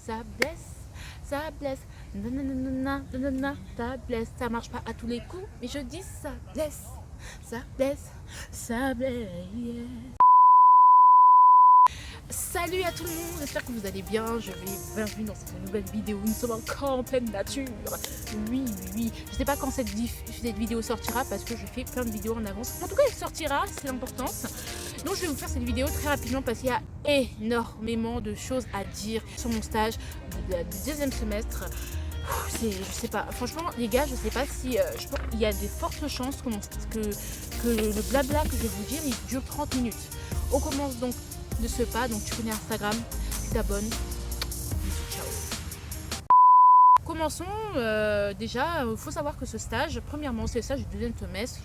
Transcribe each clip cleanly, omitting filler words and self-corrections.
ça blesse, nanana, nanana, ça blesse, ça marche pas à tous les coups, mais je dis ça blesse, ça blesse, ça blesse. Yeah. Salut à tout le monde, j'espère que vous allez bien, bienvenue dans cette nouvelle vidéo, nous sommes encore en pleine nature, oui, je sais pas quand cette vidéo sortira parce que je fais plein de vidéos en avance, en tout cas elle sortira, c'est l'importance, donc je vais vous faire cette vidéo très rapidement parce qu'il y a énormément de choses à dire sur mon stage du deuxième semestre. Je sais pas, franchement les gars, je sais pas si, je pense qu'il y a des fortes chances que le blabla que je vais vous dire il dure 30 minutes. On commence donc de ce pas, donc tu connais Instagram, tu t'abonnes, ciao. Commençons, déjà, il faut savoir que ce stage, premièrement c'est le stage du deuxième semestre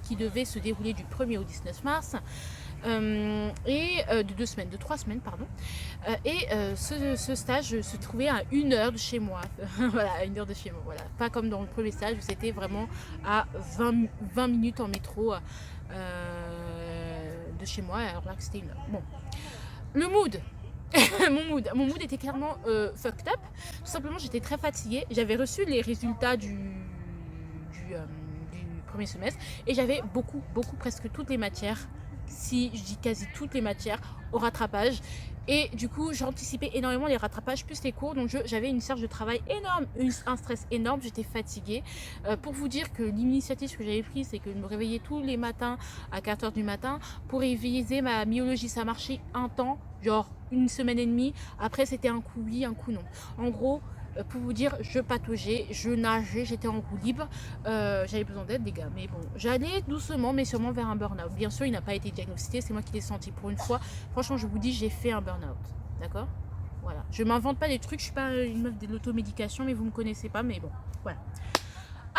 qui devait se dérouler du 1er au 19 mars, de 3 semaines, pardon. Ce stage se trouvait à 1 heure de chez moi, voilà, à 1 heure de chez moi, voilà. Pas comme dans le premier stage où c'était vraiment à 20 minutes en métro de chez moi, alors là que c'était 1 heure. Bon, le mood. mon mood était clairement fucked up. Tout simplement, j'étais très fatiguée. J'avais reçu les résultats du premier semestre et j'avais beaucoup, presque toutes les matières, si je dis quasi toutes les matières, au rattrapage. Et du coup, j'anticipais énormément les rattrapages plus les cours, donc j'avais une charge de travail énorme, un stress énorme, j'étais fatiguée. Pour vous dire que l'initiative que j'avais prise, c'est que de me réveiller tous les matins à 4 h du matin pour réviser ma myologie. Ça marchait un temps, genre 1 semaine et demie. Après, c'était un coup oui, un coup non. En gros, pour vous dire, je pataugeais, je nageais, j'étais en roue libre, j'avais besoin d'aide les gars, mais bon, j'allais doucement mais sûrement vers un burn-out. Bien sûr, il n'a pas été diagnostiqué, c'est moi qui l'ai senti pour une fois. Franchement, je vous dis, j'ai fait un burn-out, d'accord? Voilà, je m'invente pas des trucs, je suis pas une meuf de l'automédication, mais vous me connaissez pas, mais bon, voilà.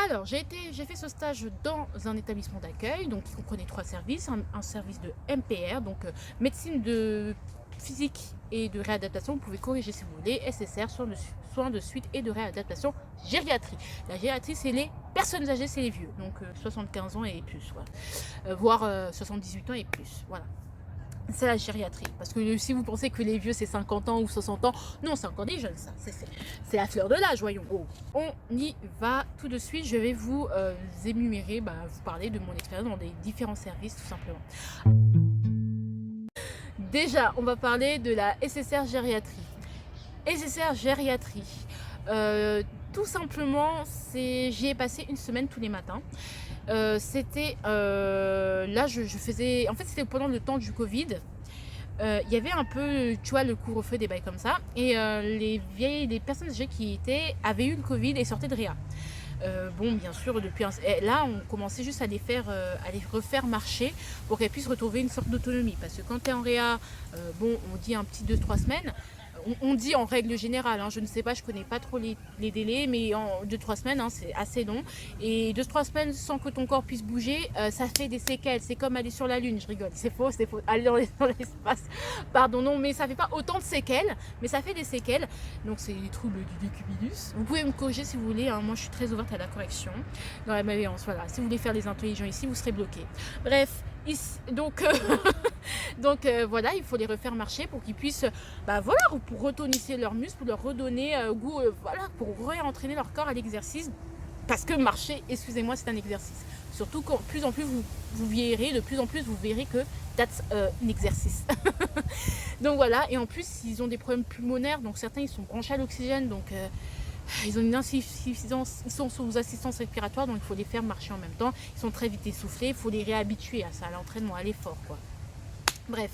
Alors, j'ai fait ce stage dans un établissement d'accueil, donc qui comprenait 3 services, un service de MPR, donc médecine de physique et de réadaptation, vous pouvez corriger si vous voulez, SSR, soins de suite et de réadaptation, gériatrie. La gériatrie, c'est les personnes âgées, c'est les vieux, donc 75 ans et plus, voilà. Voire 78 ans et plus, voilà. C'est la gériatrie, parce que si vous pensez que les vieux c'est 50 ans ou 60 ans, non, c'est encore des jeunes, ça, c'est la fleur de l'âge, voyons. Oh. On y va tout de suite, je vais vous énumérer, vous parler de mon expérience dans les différents services tout simplement. Déjà, on va parler de la SSR gériatrie. SSR gériatrie, tout simplement, j'y ai passé 1 semaine tous les matins. C'était là je faisais, en fait c'était pendant le temps du Covid, il y avait un peu, tu vois, le couvre-feu, des bails comme ça, et les personnes âgées qui avaient eu le Covid et sortaient de réa. Bon, bien sûr, là on commençait juste à les refaire marcher pour qu'elles puissent retrouver une sorte d'autonomie, parce que quand tu es en réa, bon, on dit un petit 2-3 semaines. On dit en règle générale, hein, je ne sais pas, je connais pas trop les délais, mais en 2-3 semaines, hein, c'est assez long. Et 2-3 semaines sans que ton corps puisse bouger, ça fait des séquelles. C'est comme aller sur la Lune, je rigole, c'est faux, aller dans l'espace. Pardon, non, mais ça fait pas autant de séquelles, mais ça fait des séquelles. Donc c'est les troubles du décubitus. Vous pouvez me corriger si vous voulez, hein, moi je suis très ouverte à la correction dans la malveillance. Voilà, si vous voulez faire les intelligents ici, vous serez bloqués. Bref. Donc voilà, il faut les refaire marcher pour qu'ils puissent, voilà, pour retonifier leurs muscles, pour leur redonner goût, voilà, pour réentraîner leur corps à l'exercice. Parce que marcher, excusez-moi, c'est un exercice. Surtout quand plus en plus vous vieillirez, de plus en plus vous verrez que that's un exercice. Donc voilà, et en plus ils ont des problèmes pulmonaires, donc certains ils sont branchés à l'oxygène, donc ils ont une insuffisance, ils sont sous assistance respiratoire, donc il faut les faire marcher en même temps. Ils sont très vite essoufflés, il faut les réhabituer à ça, à l'entraînement, à l'effort, quoi. Bref,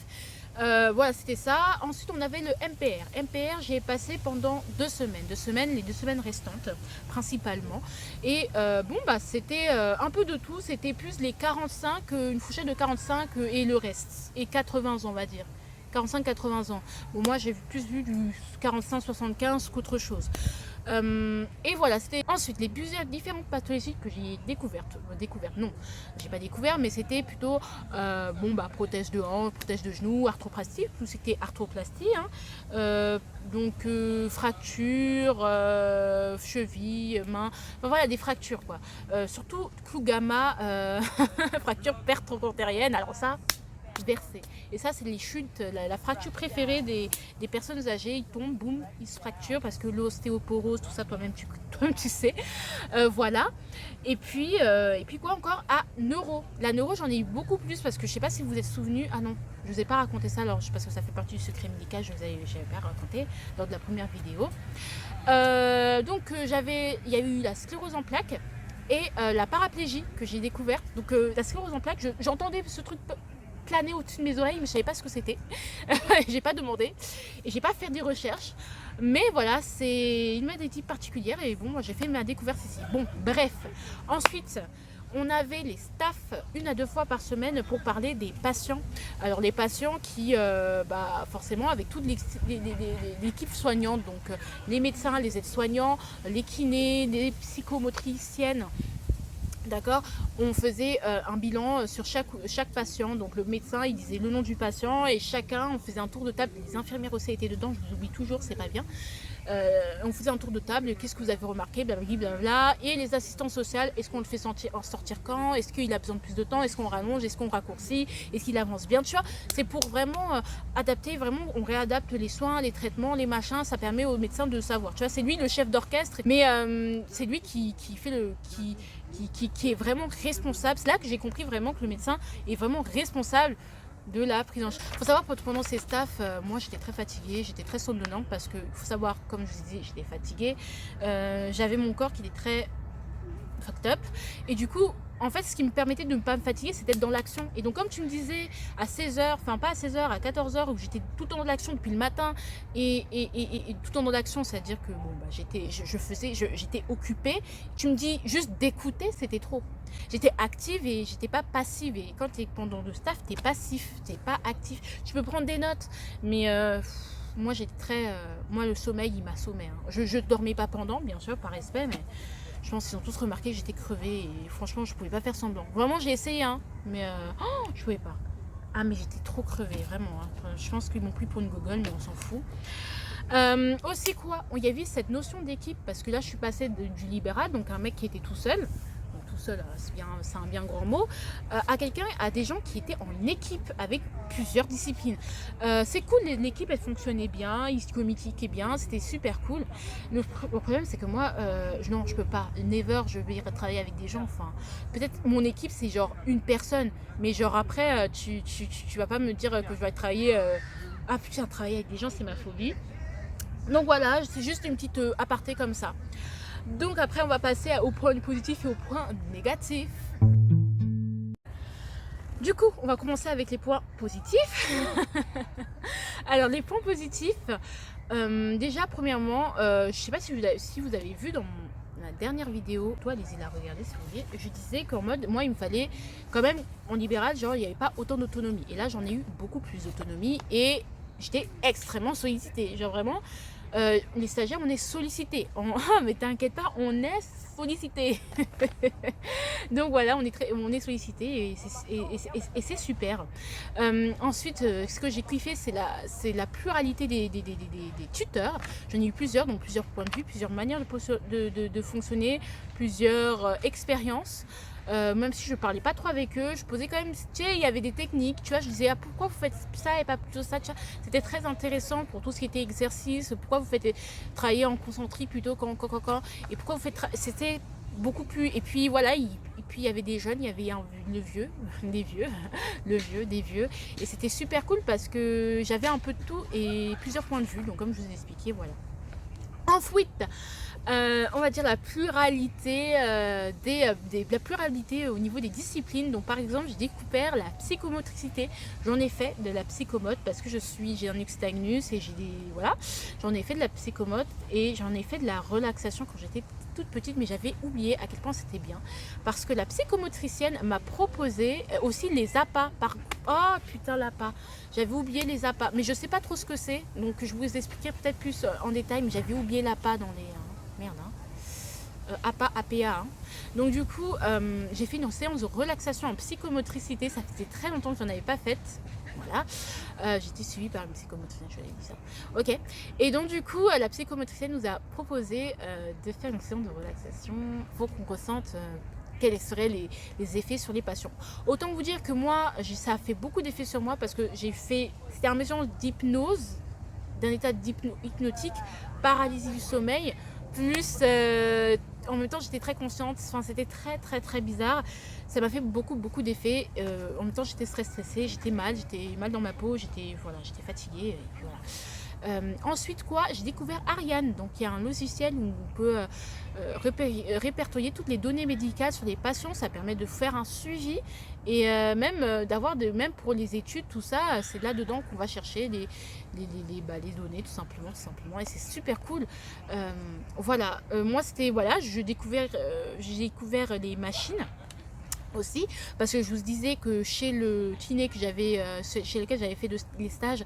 voilà, c'était ça. Ensuite, on avait le MPR. MPR, j'y ai passé pendant 2 semaines, les 2 semaines restantes, principalement. Et c'était un peu de tout. C'était plus les 45, une fourchette de 45 et le reste. Et 80 ans, on va dire. 45-80 ans. Bon, moi, j'ai plus vu du 45-75 qu'autre chose. Et voilà, c'était ensuite les différentes pathologies que j'ai découvertes. Non, j'ai pas découvert, mais c'était plutôt prothèse de hanche, prothèse de genou, arthroplastie, tout c'était arthroplastie, hein. Fractures, cheville, main, enfin voilà, des fractures surtout clou gamma, fracture perte antérienne. Alors ça, verser. Et ça, c'est les chutes, la fracture préférée des personnes âgées. Ils tombent, boum, ils se fracturent parce que l'ostéoporose, tout ça, toi-même tu sais. Voilà. Et puis quoi encore? Ah, neuro. La neuro, j'en ai eu beaucoup plus parce que je sais pas si vous êtes souvenus. Ah non, je vous ai pas raconté ça, alors parce que ça fait partie du secret médical, je vous avais pas raconté lors de la première vidéo. Donc il y a eu la sclérose en plaques et la paraplégie que j'ai découverte. Donc la sclérose en plaques, j'entendais ce truc planer au-dessus de mes oreilles, mais je savais pas ce que c'était. J'ai pas demandé et j'ai pas fait des recherches. Mais voilà, c'est une maladie particulière et bon, moi j'ai fait ma découverte ici. Bon, bref. Ensuite, on avait les staffs 1 à 2 fois par semaine pour parler des patients. Alors les patients qui, forcément avec toute l'équipe soignante, donc les médecins, les aides-soignants, les kinés, les psychomotriciennes. D'accord, on faisait un bilan sur chaque patient. Donc le médecin, il disait le nom du patient et chacun, on faisait un tour de table. Les infirmières aussi étaient dedans, je vous oublie toujours, c'est pas bien. On faisait un tour de table, qu'est-ce que vous avez remarqué, blablabla. Et les assistants sociaux, est-ce qu'on le fait sortir quand, est-ce qu'il a besoin de plus de temps, est-ce qu'on rallonge, est-ce qu'on raccourcit, est-ce qu'il avance bien, tu vois. C'est pour vraiment adapter, vraiment on réadapte les soins, les traitements, les machins, ça permet au médecin de savoir, tu vois. C'est lui le chef d'orchestre, mais c'est lui qui fait qui est vraiment responsable. C'est là que j'ai compris vraiment que le médecin est vraiment responsable de la prise en charge. Il faut savoir que pendant ces staffs, moi j'étais très fatiguée, j'étais très somnolente parce que il faut savoir, comme je disais, j'étais fatiguée. J'avais mon corps qui était très fucked up et du coup en fait ce qui me permettait de ne pas me fatiguer c'était d'être dans l'action. Et donc comme tu me disais à 16h, enfin pas à 16h, à 14h où j'étais tout le temps dans l'action depuis le matin et tout le temps dans l'action, c'est à dire que bon, j'étais occupée. Tu me dis juste d'écouter, c'était trop. J'étais active et j'étais pas passive. Et quand tu es pendant le staff, tu es passif, tu n'es pas actif. Tu peux prendre des notes, mais moi j'étais très... moi le sommeil il m'assommait. Hein. Je dormais pas pendant, bien sûr, par respect, mais je pense qu'ils ont tous remarqué que j'étais crevée et franchement je pouvais pas faire semblant. Vraiment j'ai essayé, hein, mais je pouvais pas. Ah mais j'étais trop crevée, vraiment. Hein. Je pense qu'ils m'ont pris pour une gogole, mais on s'en fout. Aussi quoi, il y avait cette notion d'équipe parce que là je suis passée du libéral, donc un mec qui était tout seul. Seul, c'est un bien grand mot, à des gens qui étaient en équipe avec plusieurs disciplines. C'est cool, l'équipe elle fonctionnait bien, ils se communiquaient bien, c'était super cool. Le problème c'est que moi, non je peux pas, never je vais travailler avec des gens, enfin peut-être mon équipe c'est genre une personne, mais genre après tu vas pas me dire que je vais travailler, ah putain travailler avec des gens c'est ma phobie. Donc voilà, c'est juste une petite aparté comme ça. Donc après on va passer au point positif et au point négatif. Du coup on va commencer avec les points positifs. Alors les points positifs, déjà premièrement, je sais pas si vous avez vu dans la dernière vidéo, toi les la regarder si vous voulez, je disais qu'en mode moi il me fallait quand même en libéral, genre il n'y avait pas autant d'autonomie. Et là j'en ai eu beaucoup plus d'autonomie et j'étais extrêmement sollicitée, genre vraiment. Les stagiaires, on est sollicités. Mais t'inquiète pas, on est sollicité. Donc voilà, on est sollicité et c'est super. Ensuite, ce que j'ai kiffé, c'est la pluralité des tuteurs. J'en ai eu plusieurs, donc plusieurs points de vue, plusieurs manières de fonctionner, plusieurs expériences. Même si je parlais pas trop avec eux, je posais quand même, tu sais, il y avait des techniques, tu vois, je disais ah, pourquoi vous faites ça et pas plutôt ça, tu vois, c'était très intéressant pour tout ce qui était exercice, pourquoi vous faites travailler en concentrique plutôt qu'en et pourquoi vous faites, c'était beaucoup plus, et puis voilà, et puis il y avait des jeunes, il y avait des vieux, et c'était super cool parce que j'avais un peu de tout et plusieurs points de vue, donc comme je vous ai expliqué, voilà. Ensuite, on va dire la pluralité, la pluralité au niveau des disciplines. Donc par exemple j'ai découvert la psychomotricité, j'en ai fait de la psychomote parce que j'ai un nystagmus et j'en ai fait de la psychomote et j'en ai fait de la relaxation quand j'étais toute petite, mais j'avais oublié à quel point c'était bien parce que la psychomotricienne m'a proposé aussi les appâts. Oh putain, l'appât, j'avais oublié les appâts, mais je sais pas trop ce que c'est, donc je vous expliquerai peut-être plus en détail, mais j'avais oublié l'appât dans les APA. Hein. Donc du coup, j'ai fait une séance de relaxation en psychomotricité. Ça faisait très longtemps que je n'en avais pas faite. Voilà. J'étais suivie par une psychomotricienne, je l'avais dit ça. Ok. Et donc du coup, la psychomotricienne nous a proposé de faire une séance de relaxation. Il faut qu'on ressente quels seraient les effets sur les patients. Autant vous dire que moi, ça a fait beaucoup d'effets sur moi parce que c'était un mélange d'hypnose, d'un état hypnotique, paralysie du sommeil, plus en même temps j'étais très consciente, enfin c'était très bizarre, ça m'a fait beaucoup d'effets, en même temps j'étais stressée, j'étais mal dans ma peau, j'étais fatiguée, et puis voilà. Ensuite j'ai découvert Ariane, donc il y a un logiciel où on peut répertorier toutes les données médicales sur les patients, ça permet de faire un suivi et même pour les études, tout ça, c'est là dedans qu'on va chercher les données tout simplement, et c'est super cool. Moi j'ai découvert les machines aussi, parce que je vous disais que chez le kiné chez lequel j'avais fait les stages,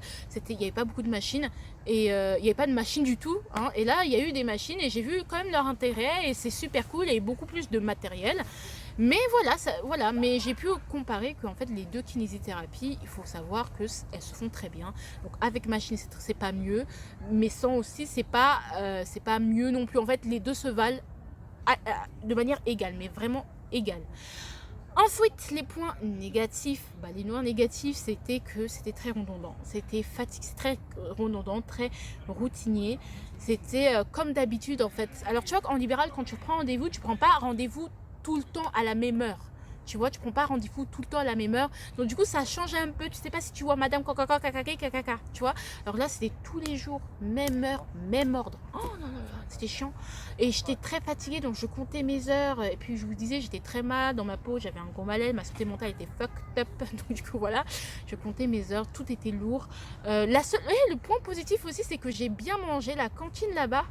il n'y avait pas beaucoup de machines et il n'y avait pas de machines du tout, hein. Et là il y a eu des machines et j'ai vu quand même leur intérêt et c'est super cool et beaucoup plus de matériel. Mais mais j'ai pu comparer qu'en fait les deux kinésithérapies, il faut savoir qu'elles se font très bien. Donc avec machine c'est pas mieux, mais sans aussi c'est pas mieux non plus. En fait les deux se valent de manière égale, mais vraiment égale. Ensuite, les points négatifs, les points négatifs, c'était que c'était très redondant, c'était très redondant, très routinier, c'était comme d'habitude en fait. Alors tu vois qu'en libéral, quand tu prends rendez-vous, tu prends pas rendez-vous tout le temps à la même heure. Tu vois, tu prends pas rendez-vous tout le temps à la même heure. Donc du coup, ça change un peu. Tu sais pas si tu vois madame kakaka, tu vois. Alors là, c'était tous les jours, même heure, même ordre. Oh non, c'était chiant. Et j'étais très fatiguée, donc je comptais mes heures. Et puis je vous disais, j'étais très mal dans ma peau, j'avais un gros malaise, ma santé mentale était fucked up. Donc du coup, voilà, je comptais mes heures, tout était lourd. Le point positif aussi, c'est que j'ai bien mangé la cantine là-bas.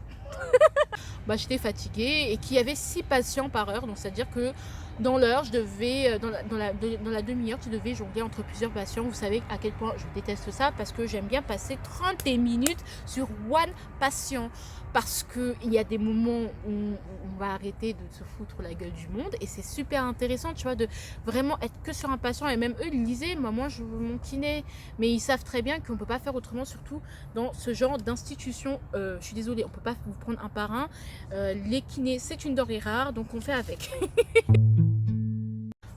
J'étais fatiguée et qu'il y avait 6 patients par heure, donc c'est-à-dire que dans l'heure, je devais, dans la demi-heure, tu devais jongler entre plusieurs patients. Vous savez à quel point je déteste ça parce que j'aime bien passer 30 minutes sur one patient. Parce qu'il y a des moments où on va arrêter de se foutre la gueule du monde et c'est super intéressant, tu vois, de vraiment être que sur un patient. Et même eux, ils disaient, moi je veux mon kiné, mais ils savent très bien qu'on ne peut pas faire autrement, surtout dans ce genre d'institution. Je suis désolée, on ne peut pas vous prendre un par un. Les kinés, c'est une denrée rare, donc on fait avec.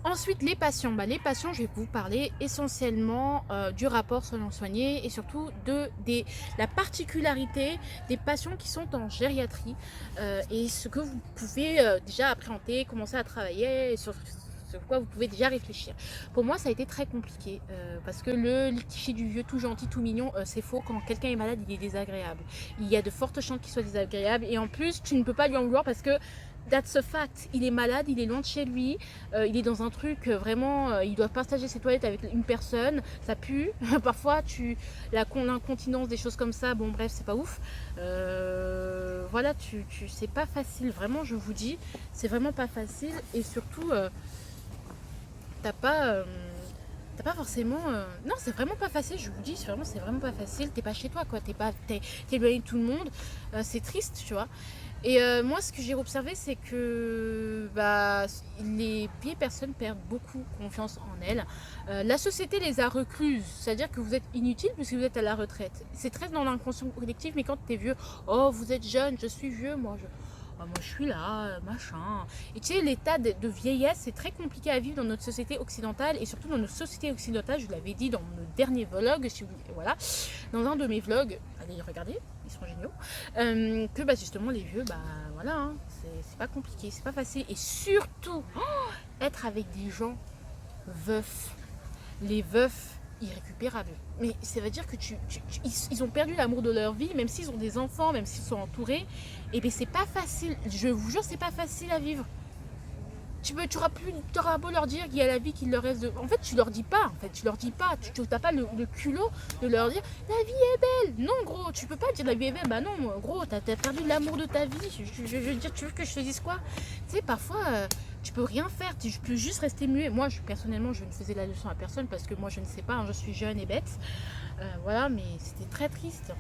Ensuite, les patients. Les patients, je vais vous parler essentiellement du rapport soignant-soigné et surtout de la particularité des patients qui sont en gériatrie et ce que vous pouvez déjà appréhender, commencer à travailler sur quoi vous pouvez déjà réfléchir. Pour moi, ça a été très compliqué parce que le cliché du vieux tout gentil, tout mignon, c'est faux. Quand quelqu'un est malade, il est désagréable. Il y a de fortes chances qu'il soit désagréable et en plus, tu ne peux pas lui en vouloir parce que that's a fact, il est malade, il est loin de chez lui, il est dans un truc vraiment, il doit partager ses toilettes avec une personne, ça pue, parfois l'incontinence, des choses comme ça, bon bref, c'est pas ouf. C'est pas facile, vraiment je vous dis, c'est vraiment pas facile et surtout, t'as pas forcément... Non, c'est vraiment pas facile, je vous dis, c'est vraiment pas facile, t'es pas chez toi quoi, t'es éloigné de tout le monde, c'est triste, tu vois. Et moi, ce que j'ai observé, c'est que les vieilles personnes perdent beaucoup confiance en elles. La société les a recluses, c'est-à-dire que vous êtes inutile puisque vous êtes à la retraite. C'est très dans l'inconscient collectif, mais quand tu es vieux, oh, vous êtes jeune, je suis vieux, moi je suis là, machin. Et tu sais, l'état de vieillesse, c'est très compliqué à vivre dans notre société occidentale et surtout dans notre société occidentale, je vous l'avais dit dans mon dernier vlog, voilà, dans un de mes vlogs, allez regarder, ils sont géniaux, que justement les vieux, voilà, hein, c'est pas compliqué, c'est pas facile. Et surtout, être avec des gens veufs, les veufs irrécupérables. Mais ça veut dire que ils ont perdu l'amour de leur vie, même s'ils ont des enfants, même s'ils sont entourés. Et bien c'est pas facile, je vous jure, c'est pas facile à vivre. Tu auras beau leur dire qu'il y a la vie qu'il leur reste de... En fait, tu leur dis pas, tu n'as pas le culot de leur dire la vie est belle. Non, gros, tu peux pas dire la vie est belle. Non, gros, t'as perdu l'amour de ta vie. Je veux dire, tu veux que je te dise quoi? Tu sais, parfois, tu peux rien faire, tu peux juste rester muet. Moi, personnellement, je ne faisais la leçon à personne parce que moi, je ne sais pas, hein, je suis jeune et bête. Voilà, mais c'était très triste.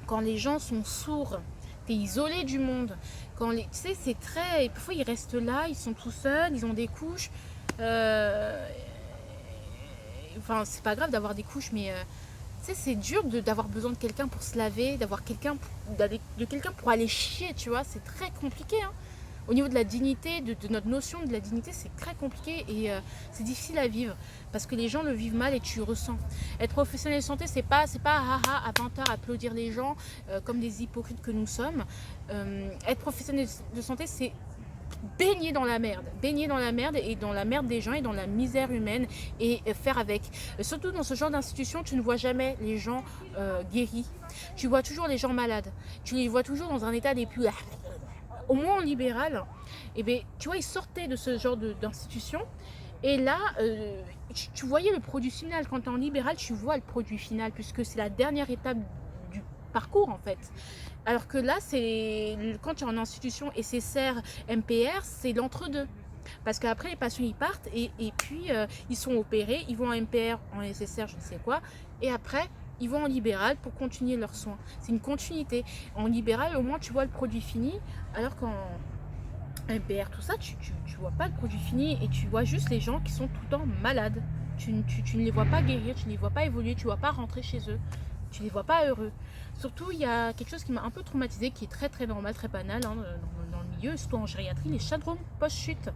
Quand les gens sont sourds, t'es isolé du monde. Tu sais, c'est très... Parfois, ils restent là, ils sont tout seuls, ils ont des couches. Enfin, c'est pas grave d'avoir des couches, mais... tu sais, c'est dur d'avoir besoin de quelqu'un pour se laver, d'avoir quelqu'un pour aller chier, tu vois. C'est très compliqué, hein. Au niveau de la dignité, de notre notion de la dignité, c'est très compliqué et c'est difficile à vivre parce que les gens le vivent mal et tu ressens. Être professionnel de santé, c'est pas haha à 20h applaudir les gens comme des hypocrites que nous sommes. Être professionnel de santé, c'est baigner dans la merde et dans la merde des gens et dans la misère humaine et faire avec. Surtout dans ce genre d'institution, tu ne vois jamais les gens guéris. Tu vois toujours les gens malades. Tu les vois toujours dans un état des plus... Au moins en libéral, eh bien, tu vois, ils sortaient de ce genre d'institution. Et là, tu voyais le produit final. Quand tu es en libéral, tu vois le produit final, puisque c'est la dernière étape du parcours, en fait. Alors que là, c'est quand tu es en institution SSR, MPR, c'est l'entre-deux. Parce qu'après, les patients, ils partent et puis ils sont opérés, ils vont en MPR, en SSR, je ne sais quoi. Et après, ils vont en libéral pour continuer leurs soins. C'est une continuité. En libéral, au moins, tu vois le produit fini, alors qu'en MPR, tout ça, tu vois pas le produit fini et tu vois juste les gens qui sont tout le temps malades. Tu ne les vois pas guérir, tu ne les vois pas évoluer, tu ne vois pas rentrer chez eux, tu ne les vois pas heureux. Surtout, il y a quelque chose qui m'a un peu traumatisée, qui est très très normal, très banal hein, dans le milieu, surtout en gériatrie, les syndromes post-chute.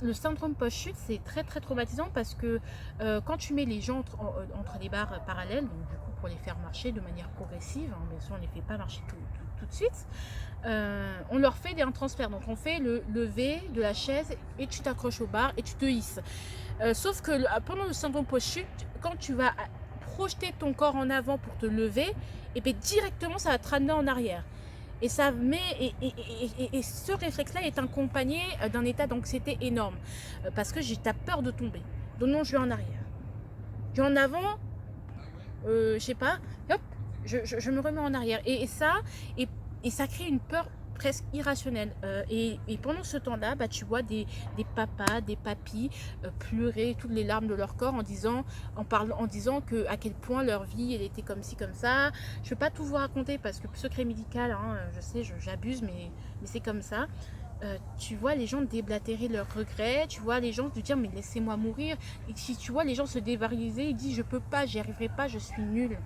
Le syndrome post-chute, c'est très très traumatisant parce que quand tu mets les gens entre les barres parallèles, donc du coup pour les faire marcher de manière progressive, hein, bien sûr on ne les fait pas marcher tout de suite, on leur fait un transfert. Donc on fait le lever de la chaise et tu t'accroches aux barres et tu te hisses. Sauf que pendant le syndrome post-chute, quand tu vas projeter ton corps en avant pour te lever, et bien directement ça va te ramener en arrière. Et ça met et ce réflexe-là est accompagné d'un état d'anxiété énorme parce que j'ai peur de tomber. Donc non, je vais en arrière. Je vais en avant, je sais pas, hop, je me remets en arrière. Et ça crée une peur presque irrationnelle. Et pendant ce temps-là, bah, tu vois des papas, des papis pleurer toutes les larmes de leur corps en disant que à quel point leur vie elle était comme ci comme ça. Je ne peux pas tout vous raconter parce que secret médical, hein, je sais, j'abuse, mais c'est comme ça. Tu vois les gens déblatérer leurs regrets, tu vois les gens te dire mais laissez-moi mourir. Et si tu vois les gens se dévaloriser, ils disent je peux pas, j'y arriverai pas, je suis nul.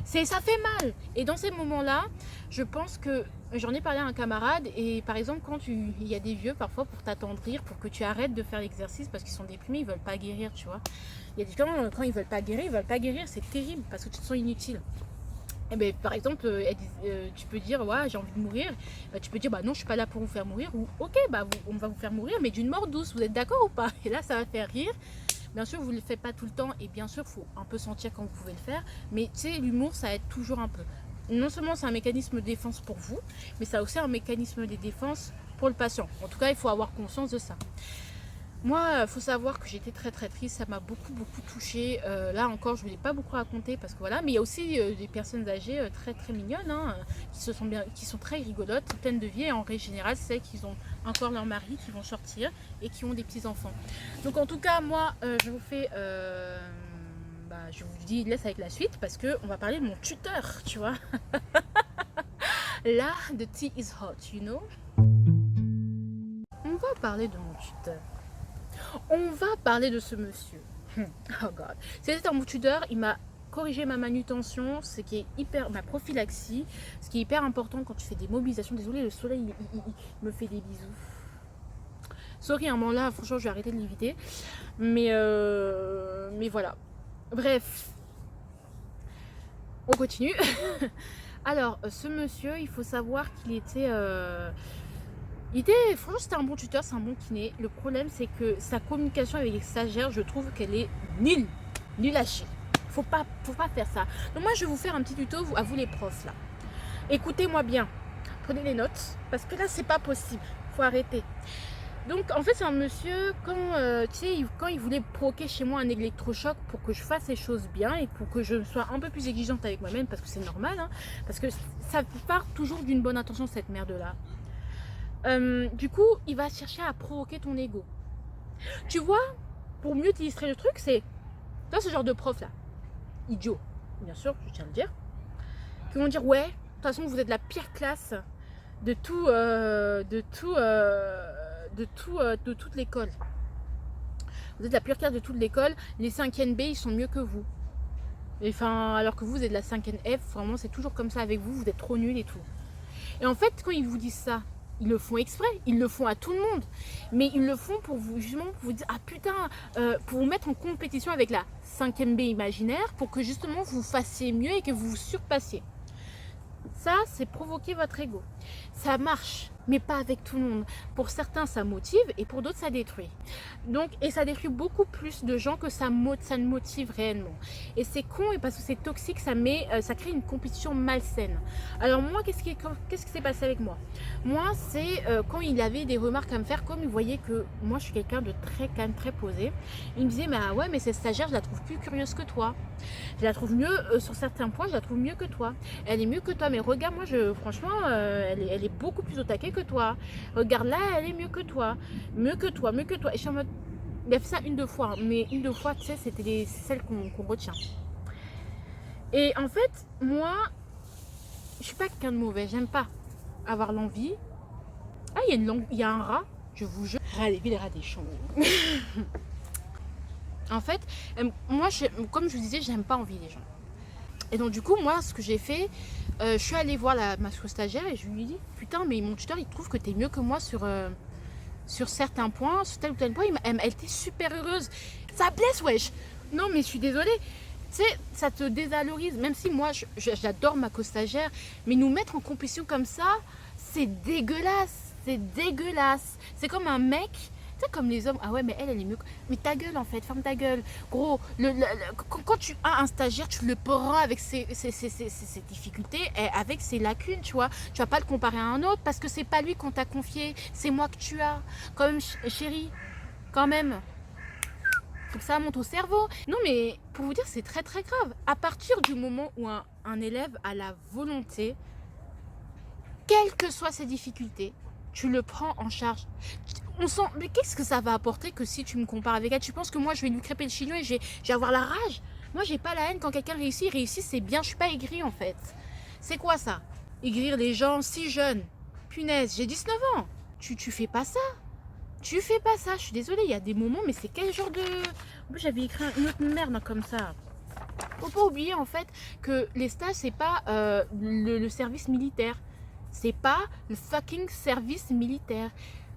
Ça fait mal. Et dans ces moments-là, je pense que j'en ai parlé à un camarade et par exemple quand il y a des vieux parfois pour t'attendrir, pour que tu arrêtes de faire l'exercice parce qu'ils sont déprimés, ils veulent pas guérir, tu vois. Il y a des gens quand ils veulent pas guérir, c'est terrible parce que tu te sens inutile. Et ben, par exemple, tu peux dire ouais j'ai envie de mourir, tu peux dire bah non je suis pas là pour vous faire mourir ou ok bah on va vous faire mourir mais d'une mort douce, vous êtes d'accord ou pas? Et là ça va faire rire. Bien sûr, vous ne le faites pas tout le temps et bien sûr, il faut un peu sentir quand vous pouvez le faire. Mais tu sais, l'humour, ça aide toujours un peu. Non seulement c'est un mécanisme de défense pour vous, mais ça a aussi un mécanisme de défense pour le patient. En tout cas, il faut avoir conscience de ça. Moi, il faut savoir que j'étais très très triste, ça m'a beaucoup touchée. Là encore, je ne voulais pas beaucoup raconter parce que voilà, mais il y a aussi des personnes âgées très très mignonnes, hein, qui sont très rigolotes, pleines de vie. Et en règle générale, c'est celles qui ont encore leur mari, qui vont sortir et qui ont des petits enfants. Donc en tout cas, moi, je vous fais, je vous dis laisse avec la suite parce que on va parler de mon tuteur, tu vois. Là, the tea is hot, you know. On va parler de mon tuteur. On va parler de ce monsieur. Oh god. C'était un mon tuteur, il m'a corrigé ma manutention, ce qui est hyper, ma prophylaxie, ce qui est hyper important quand tu fais des mobilisations. Désolé, le soleil il me fait des bisous. Sorry, un moment là, franchement, je vais arrêter de l'éviter. Mais voilà. Bref, on continue. Alors, ce monsieur, il faut savoir qu'il était... franchement, c'était un bon tuteur, c'est un bon kiné. Le problème, c'est que sa communication avec les stagiaires, je trouve qu'elle est nulle à chier. Faut pas faire ça. Donc moi, je vais vous faire un petit tuto à vous les profs là. Écoutez-moi bien, prenez les notes, parce que là, c'est pas possible. Faut arrêter. Donc en fait c'est un monsieur quand il voulait provoquer chez moi un électrochoc pour que je fasse les choses bien et pour que je sois un peu plus exigeante avec moi-même parce que c'est normal hein, parce que ça part toujours d'une bonne intention cette merde là. Du coup il va chercher à provoquer ton ego. Tu vois, pour mieux t'illustrer le truc, c'est toi ce genre de prof là, idiot, bien sûr, je tiens à le dire, qui vont dire ouais, de toute façon vous êtes la pire classe de toute l'école. Vous êtes la pire classe de toute l'école. Les 5e B, ils sont mieux que vous. Et enfin, alors que vous êtes de la 5e F, vraiment, c'est toujours comme ça avec vous. Vous êtes trop nuls et tout. Et en fait, quand ils vous disent ça, Ils le font exprès, ils le font à tout le monde. Mais ils le font pour vous, justement, pour vous dire, ah putain, pour vous mettre en compétition avec la 5e B imaginaire, pour que justement vous fassiez mieux et que vous vous surpassiez. Ça, c'est provoquer votre ego. Ça marche, mais pas avec tout le monde. Pour certains, ça motive et pour d'autres, ça détruit. Donc, et ça détruit beaucoup plus de gens que ça ne motive réellement. Et c'est con et parce que c'est toxique, ça crée une compétition malsaine. Alors moi, qu'est-ce qui s'est passé avec moi? Moi, c'est quand il avait des remarques à me faire, comme il voyait que moi, je suis quelqu'un de très calme, très posé. Il me disait, mais ah ouais, mais cette stagiaire, je la trouve plus curieuse que toi. Je la trouve mieux, sur certains points, je la trouve mieux que toi. Elle est mieux que toi, mais regarde, moi, franchement, elle est beaucoup plus au taquet que toi. Regarde là, elle est mieux que toi. Mieux que toi, mieux que toi. Et je suis en mode, il a fait ça une, deux fois, mais une, deux fois, tu sais, c'est celles qu'on retient. Et en fait, moi, je suis pas quelqu'un de mauvais, j'aime pas avoir l'envie. Ah, il y a un rat, je vous jure. Rat des villes, les rats des champs. En fait, moi, comme je vous disais, j'aime pas envie les gens. Et donc du coup, moi, ce que j'ai fait, je suis allée voir ma stagiaire et je lui ai dit, putain, mais mon tuteur, il trouve que t'es mieux que moi sur certains points, sur tel ou tel point. Elle était super heureuse. Ça blesse, wesh. Non, mais je suis désolée. Tu sais, ça te dévalorise. Même si moi, j'adore ma co-stagiaire, mais nous mettre en compétition comme ça, c'est dégueulasse. C'est dégueulasse. C'est comme un mec... Tu sais, comme les hommes, ah ouais, mais elle est mieux. Mais ta gueule, en fait, ferme ta gueule. Gros, quand tu as un stagiaire, tu le prends avec ses difficultés, et avec ses lacunes, tu vois. Tu vas pas le comparer à un autre parce que c'est pas lui qu'on t'a confié, c'est moi que tu as. Quand même, chérie, quand même. Faut que ça monte au cerveau. Non, mais pour vous dire, c'est très très grave. À partir du moment où un élève a la volonté, quelles que soient ses difficultés, tu le prends en charge. On sent, mais qu'est-ce que ça va apporter que si tu me compares avec elle? Tu penses que moi je vais lui crêper le chignon et je vais avoir la rage? Moi j'ai pas la haine quand quelqu'un réussit c'est bien, je suis pas aigrie en fait. C'est quoi ça? Aigrir les gens si jeunes? Punaise, j'ai 19 ans. Tu fais pas ça. Tu fais pas ça, je suis désolée, il y a des moments, mais c'est quel genre de... En plus j'avais écrit une autre merde comme ça. Faut pas oublier en fait que les stages c'est pas le service militaire. C'est pas le fucking service militaire.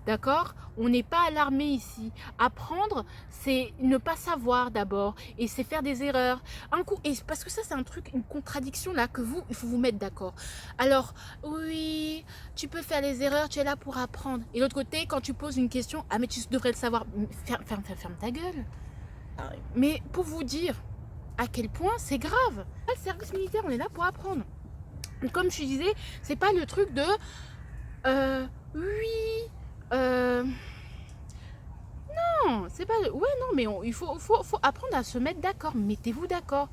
D'accord? On n'est pas à l'armée ici. Apprendre, c'est ne pas savoir d'abord. Et c'est faire des erreurs. Et parce que ça, c'est un truc, une contradiction là, il faut vous mettre d'accord. Alors, oui, tu peux faire les erreurs, tu es là pour apprendre. Et de l'autre côté, quand tu poses une question, ah mais tu devrais le savoir. Ferme ta gueule. Mais pour vous dire à quel point c'est grave. Le service militaire, on est là pour apprendre. Comme je disais, c'est pas le truc de oui, non, c'est pas ouais, non, mais il faut apprendre à se mettre d'accord. Mettez-vous d'accord.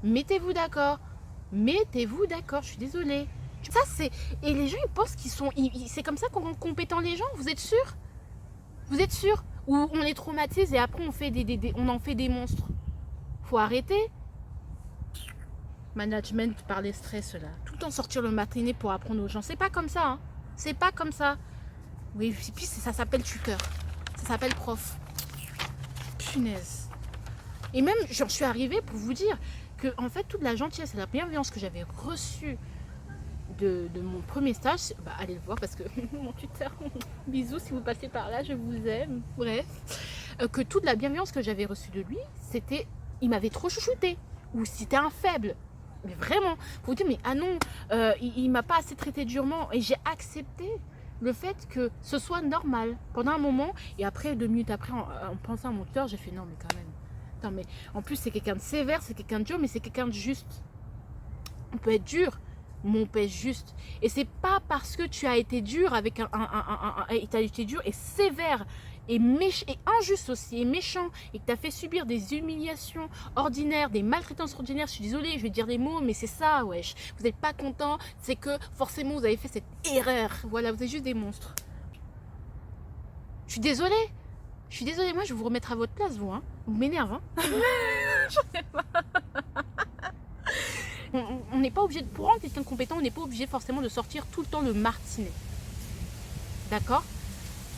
Mettez-vous d'accord. Mettez-vous d'accord, je suis désolée. Ça, c'est. Et les gens, ils pensent qu'ils sont. C'est comme ça qu'on rend compétent les gens, vous êtes sûr? Vous êtes sûr? Ou on les traumatise et après on fait on en fait des monstres. Faut arrêter. Management par les stress là. Tout le temps sortir le matinée pour apprendre aux gens. C'est pas comme ça. Hein. C'est pas comme ça. Oui, puis ça s'appelle tuteur. Ça s'appelle prof. Punaise. Et même, j'en suis arrivée pour vous dire que en fait, toute la gentillesse et la bienveillance que j'avais reçue de mon premier stage, bah, allez le voir parce que mon tuteur, bisous si vous passez par là, je vous aime. Bref, que toute la bienveillance que j'avais reçue de lui, c'était, il m'avait trop chouchouté. Ou c'était un faible. Mais vraiment, vous dire, mais ah non, il m'a pas assez traité durement. Et j'ai accepté le fait que ce soit normal pendant un moment. Et après, 2 minutes après, en pensant à mon tuteur, j'ai fait non, mais quand même. Non, mais en plus, c'est quelqu'un de sévère, c'est quelqu'un de dur, mais c'est quelqu'un de juste. On peut être dur, mais on peut être juste. Et c'est pas parce que tu as été dur avec tu as été dur et sévère et injuste aussi, et méchant, et que tu as fait subir des humiliations ordinaires, des maltraitances ordinaires, je suis désolée, je vais dire des mots, mais c'est ça, wesh. Vous n'êtes pas content, c'est que forcément vous avez fait cette erreur. Voilà, vous êtes juste des monstres. Je suis désolée. Je suis désolée, moi je vais vous remettre à votre place, vous, hein. Vous m'énervez, hein. On n'est pas obligé de, pour rendre quelqu'un compétent, on n'est pas obligé forcément de sortir tout le temps le martinet. D'accord?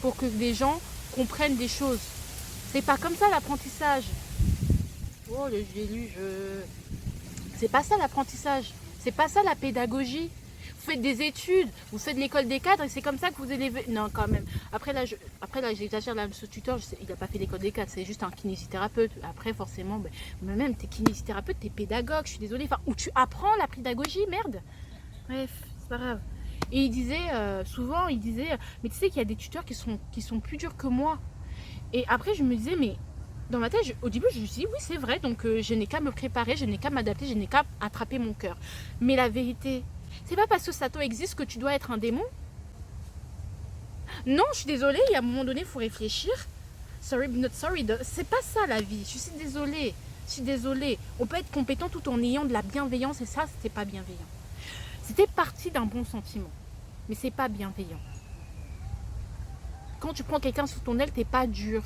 Pour que les gens comprennent des choses. C'est pas comme ça l'apprentissage. Oh, j'ai lu, c'est pas ça l'apprentissage. C'est pas ça la pédagogie. faites des études, vous faites l'école des cadres et c'est comme ça que vous élevez. Non, quand même. Après là, j'exagère là, ce tuteur, il n'a pas fait l'école des cadres, c'est juste un kinésithérapeute. Après, forcément, même t'es kinésithérapeute, t'es pédagogue, je suis désolée. Enfin, où tu apprends la pédagogie, merde. Bref, c'est pas grave. Et il disait, souvent, mais tu sais qu'il y a des tuteurs qui sont plus durs que moi. Et après, je me disais, mais dans ma tête, au début, je me suis dit, oui, c'est vrai, donc je n'ai qu'à me préparer, je n'ai qu'à m'adapter, je n'ai qu'à attraper mon cœur. Mais la vérité, c'est pas parce que Satan existe que tu dois être un démon. Non, je suis désolée, il y a un moment donné, il faut réfléchir. Sorry, but not sorry. C'est pas ça la vie, je suis désolée. Je suis désolée. On peut être compétent tout en ayant de la bienveillance et ça, c'était pas bienveillant. C'était parti d'un bon sentiment, mais c'est pas bienveillant. Quand tu prends quelqu'un sous ton aile, t'es pas dur.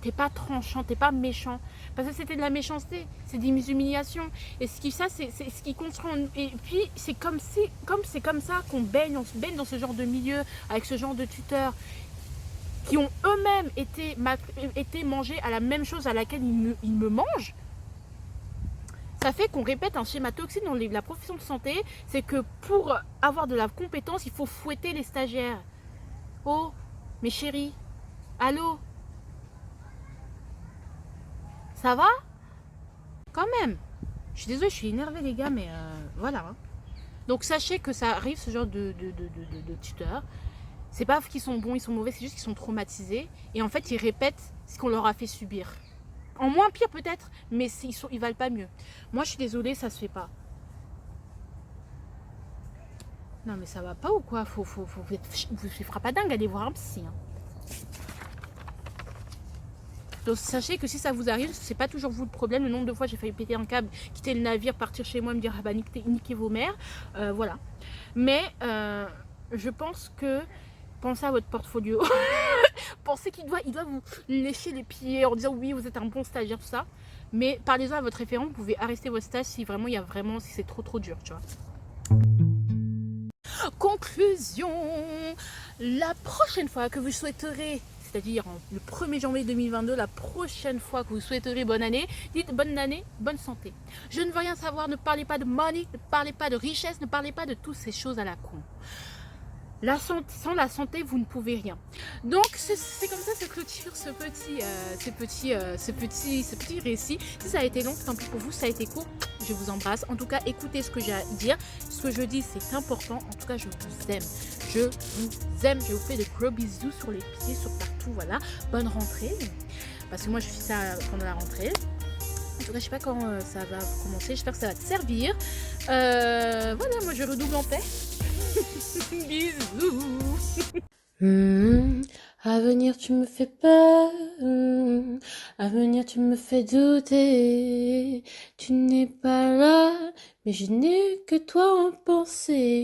T'es pas tranchant, t'es pas méchant. Parce que c'était de la méchanceté, c'est des humiliations. Et ça, c'est ce qui construit. Et puis, c'est comme ça qu'on baigne, on se baigne dans ce genre de milieu, avec ce genre de tuteurs, qui ont eux-mêmes été mangés à la même chose à laquelle ils me mangent. Ça fait qu'on répète un schéma toxique dans la profession de santé, c'est que pour avoir de la compétence, il faut fouetter les stagiaires. Oh, mes chéris, allô? Ça va? Quand même. Je suis désolée, je suis énervée les gars, mais voilà. Donc sachez que ça arrive ce genre de tuteurs. C'est pas qu'ils sont bons, ils sont mauvais, c'est juste qu'ils sont traumatisés. Et en fait, ils répètent ce qu'on leur a fait subir. En moins pire peut-être, mais ils valent pas mieux. Moi, je suis désolée, ça se fait pas. Non, mais ça va pas ou quoi? Vous ferez pas dingue, allez voir un psy. Hein. Donc sachez que si ça vous arrive, c'est pas toujours vous le problème. Le nombre de fois j'ai failli péter un câble, quitter le navire, partir chez moi, me dire ah bah niquez vos mères, voilà. Mais je pense que pensez à votre portfolio. Pensez qu'il doit vous lécher les pieds en disant oui vous êtes un bon stagiaire tout ça. Mais parlez-en à votre référent, vous pouvez arrêter votre stage si vraiment si c'est trop dur, tu vois. Conclusion, la prochaine fois que vous souhaiterez, c'est-à-dire le 1er janvier 2022, la prochaine fois que vous souhaiterez bonne année, dites bonne année, bonne santé. Je ne veux rien savoir, ne parlez pas de money, ne parlez pas de richesse, ne parlez pas de toutes ces choses à la con. Sans la santé, vous ne pouvez rien. Donc, c'est comme ça que se clôture ce petit récit. Si ça a été long, tant pis pour vous, ça a été court. Je vous embrasse. En tout cas, écoutez ce que j'ai à dire. Ce que je dis, c'est important. En tout cas, je vous aime. Je vous aime. Je vous fais de gros bisous sur les pieds, sur partout. Voilà. Bonne rentrée. Parce que moi, je fais ça pendant la rentrée. En tout cas, je sais pas quand ça va commencer. J'espère que ça va te servir. Voilà, moi, je redouble en paix. Bisous. À venir tu me fais peur, à venir tu me fais douter, tu n'es pas là, mais je n'ai que toi en pensée.